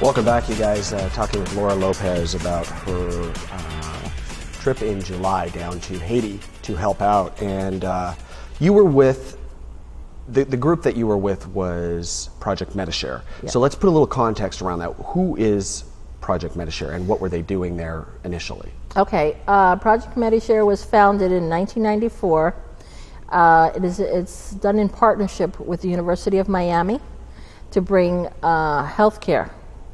Welcome back, you guys. Talking with Laura Lopez about her trip in July down to Haiti to help out. And you were with, the group that you were with was Project Metashare. Yeah. So let's put a little context around that. Who is Project Metashare and what were they doing there initially? Okay, Project Metashare was founded in 1994. It's done in partnership with the University of Miami to bring health care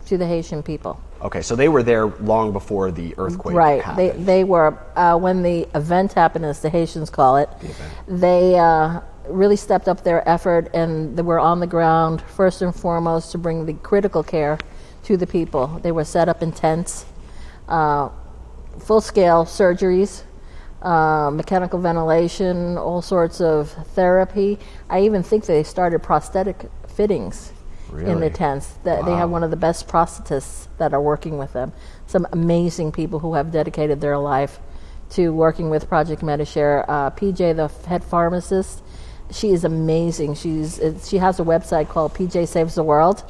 to the Haitian people. Okay, so they were there long before the earthquake happened. Right, they were, when the event happened, as the Haitians call it, they really stepped up their effort, and they were on the ground first and foremost to bring the critical care to the people. They were set up in tents, full-scale surgeries, mechanical ventilation, all sorts of therapy. I even think they started prosthetic fittings in the tents. They have one of the best prosthetists that are working with them. Some amazing people who have dedicated their life to working with Project Metashare. PJ, the head pharmacist, she is amazing. She has a website called PJ Saves the World,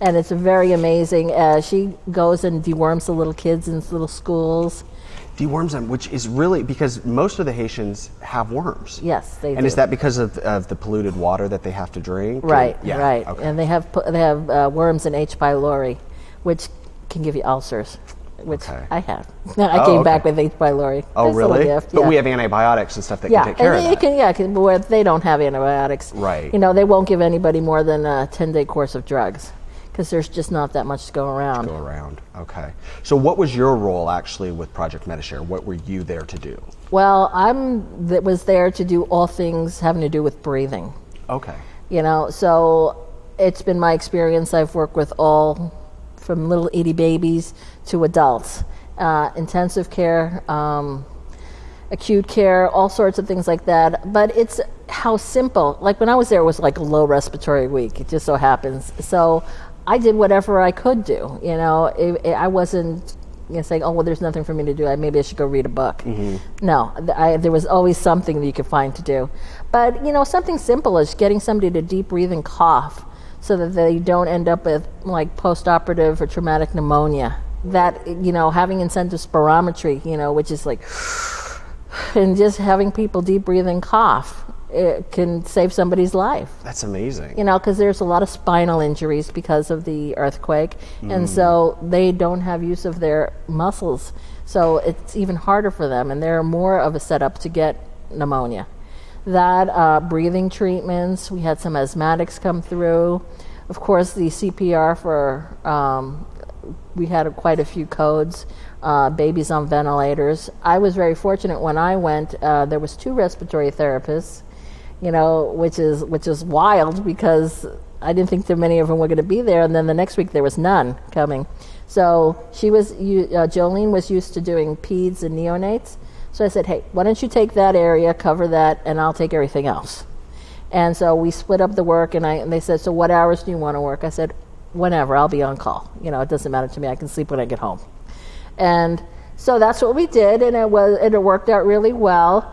and it's very amazing. She goes and deworms the little kids in little schools. Deworms them, which is really, because most of the Haitians have worms. Yes, they do. And is that because of the polluted water that they have to drink? Right, Yeah, right. okay. And they have worms in H. pylori, which can give you ulcers, which I have. I came back with H. pylori. Oh, Nice little really? gift, But we have antibiotics and stuff that can take care of that. Where they don't have antibiotics. Right. You know, they won't give anybody more than a 10-day course of drugs, because there's just not that much to go around. Okay. So what was your role actually with Project Metashare? What were you there to do? Well, was there to do all things having to do with breathing. Okay. You know, so it's been my experience. I've worked with all, from little itty babies to adults, intensive care, acute care, all sorts of things like that. But it's how simple. Like when I was there, it was like a low respiratory week. It just so happens. So I did whatever I could do. You know, I wasn't saying, "Oh, well, there's nothing for me to do. Maybe I should go read a book." Mm-hmm. No, there was always something that you could find to do. But you know, something simple as getting somebody to deep breathe and cough, so that they don't end up with like post-operative or traumatic pneumonia. That, you know, having incentive spirometry, you know, which is like, and just having people deep breathe and cough. It can save somebody's life. That's amazing. You know, because there's a lot of spinal injuries because of the earthquake, and so they don't have use of their muscles, so it's even harder for them, and they're more of a setup to get pneumonia. That, breathing treatments, we had some asthmatics come through. Of course, the CPR for, we had quite a few codes, babies on ventilators. I was very fortunate when I went, there was 2 respiratory therapists, you know, which is wild, because I didn't think that many of them were going to be there, and then the next week there was none coming. So Jolene was used to doing peds and neonates, so I said, hey, why don't you take that area, cover that, and I'll take everything else. And so we split up the work, and they said, so what hours do you want to work? I said, whenever, I'll be on call. You know, it doesn't matter to me, I can sleep when I get home. And so that's what we did, and it worked out really well.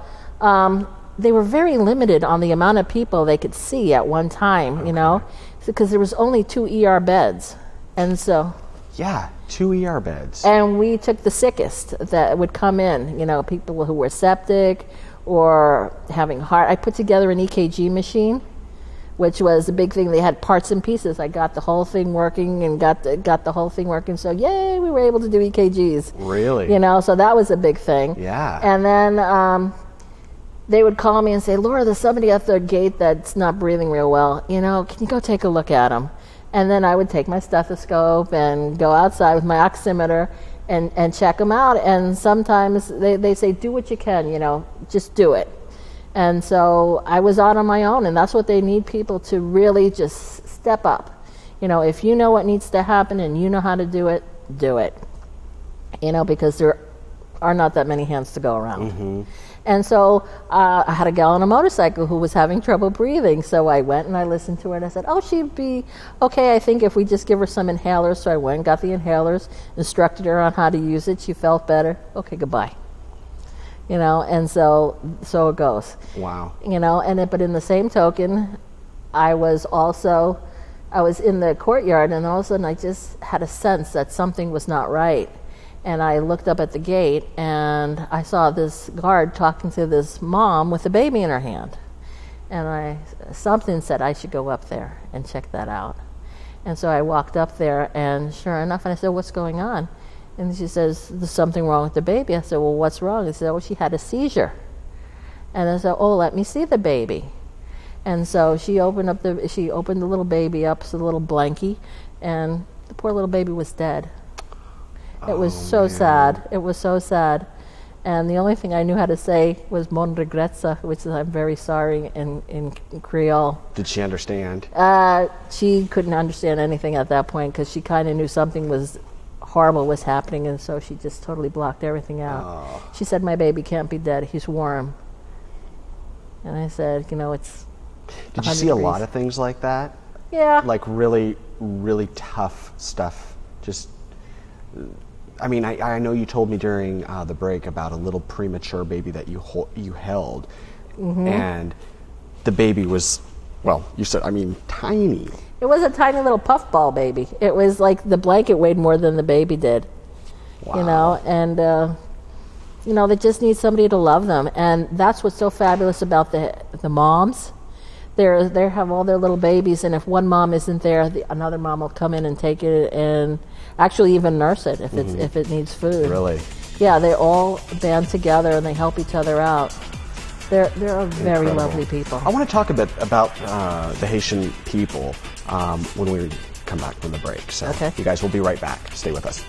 They were very limited on the amount of people they could see at one time, you know, because there was only 2 ER beds. And so... Yeah, 2 ER beds. And we took the sickest that would come in, you know, people who were septic or having heart. I put together an EKG machine, which was a big thing. They had parts and pieces. I got the whole thing working and got the whole thing working. So, yay, we were able to do EKGs. Really? You know, so that was a big thing. Yeah. And then... they would call me and say, Laura, there's somebody at the gate that's not breathing real well. You know, can you go take a look at him? And then I would take my stethoscope and go outside with my oximeter and check them out. And sometimes they say, do what you can, you know, just do it. And so I was out on my own, and that's what they need, people to really just step up. You know, if you know what needs to happen and you know how to do it, do it. You know, because there are not that many hands to go around. Mm-hmm. And so I had a gal on a motorcycle who was having trouble breathing. So I went and I listened to her and I said, oh, she'd be okay, I think, if we just give her some inhalers. So I went and got the inhalers, instructed her on how to use it. She felt better. Okay, goodbye. You know, and so it goes. Wow. You know, but in the same token, I was also I was in the courtyard, and all of a sudden I just had a sense that something was not right. And I looked up at the gate, and I saw this guard talking to this mom with a baby in her hand. And something said I should go up there and check that out. And so I walked up there, and sure enough, and I said, "What's going on?" And she says, "There's something wrong with the baby." I said, "Well, what's wrong?" She said, "Oh, she had a seizure." And I said, "Oh, let me see the baby." And so she opened the little baby up, so the little blankie, and the poor little baby was dead. It was so sad. It was so sad. And the only thing I knew how to say was "Mon regrets," which is "I'm very sorry" in Creole. Did she understand? She couldn't understand anything at that point because she kind of knew something was horrible was happening, and so she just totally blocked everything out. Oh. She said, "My baby can't be dead. He's warm." And I said, it's Did you see a lot of things like that? Yeah. Like really, really tough stuff. Just, I mean, I know you told me during the break about a little premature baby that you held, and the baby was, well, you said, tiny. It was a tiny little puffball baby. It was like the blanket weighed more than the baby did. Wow. And they just need somebody to love them, and that's what's so fabulous about the moms. They have all their little babies, and if one mom isn't there, another mom will come in and take it, and actually even nurse it if it needs food. Really? Yeah, they all band together and they help each other out. They're a very Incredible. lovely people. I want to talk a bit about the Haitian people when we come back from the break. So Okay. you guys will be right back. Stay with us.